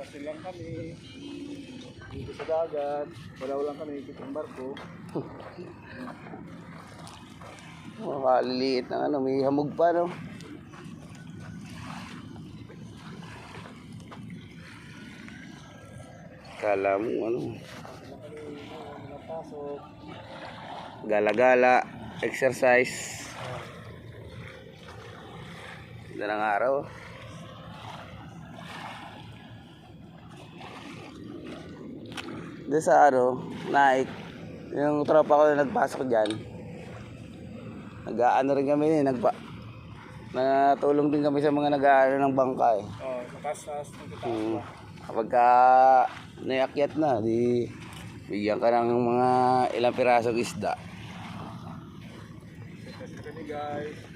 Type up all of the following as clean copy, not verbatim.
Kasi lang kami dito sa dagat. Wala kami ikot ang barko. Maliliit na ano, may hamog pa no. Kala mo ano, Pasok. gala-gala, exercise. Ganda ng araw. Doon sa ano, Naik, yung tropa ko na nagpasok dyan. Nag-aano rin kami natulong din kami sa mga nag-aano ng bangka eh. Oh, sa taas ng tataas pa. Kapag ka naiakyat na, di bigyan ka ng mga ilang pirasong isda. Kasi kami guys.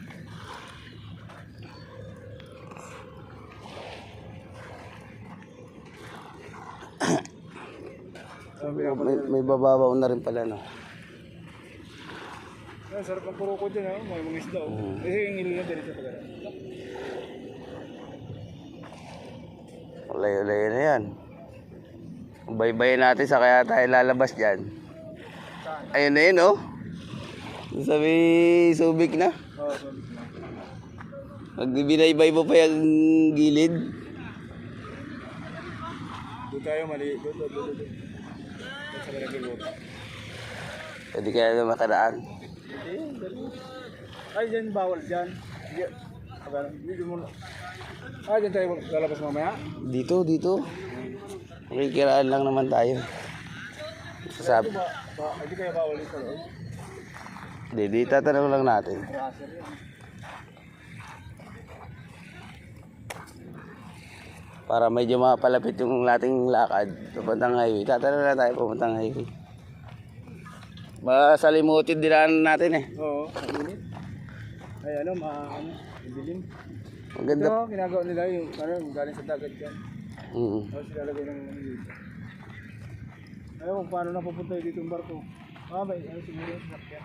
May bababaw na rin pala no. Ay, sarap ng kuroko dyan, oh. May mga isda. Kasi yung ilo na dito sa pagkara. Layo-layo na yan. Baybayin natin sa kaya tayo lalabas dyan. Ayun na yun oh. Sabi Subic na. Oo, sabi ko na. Magbibinay-bay mo pa yung gilid. Doon tayo, mali. Doon. Doon sa Malagilot. Pwede kaya na makaraan. Ay, dyan bawal dyan. Dito mo. Ah, dyan tayo lalabas mamaya. Dito. Makikiraan lang naman tayo. Sasabi. Hindi kaya bawal dito. Di tatanong lang natin. Raser yan. Para medyo mapalapit yung ating lakad papuntang highway. Tatanong na tayo papuntang highway. Masalimutin din natin eh. Oo, mainit. Ay dilim. Maganda. Ito, ginagawa nila yung galing sa dagat dyan. Tapos ilalagay ng dito. Ayaw kung paano napupunta dito yung barko. May siguro yung sakyan.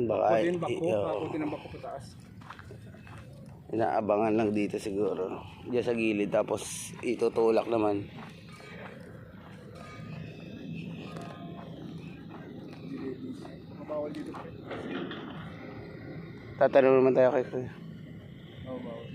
Baka Pakutin ang bako pataas. inaabangan lang dito siguro. Diyan sa gilid tapos itutulak naman. Bawal dito. Tatanong naman tayo kay Kuya. Oo, bawal.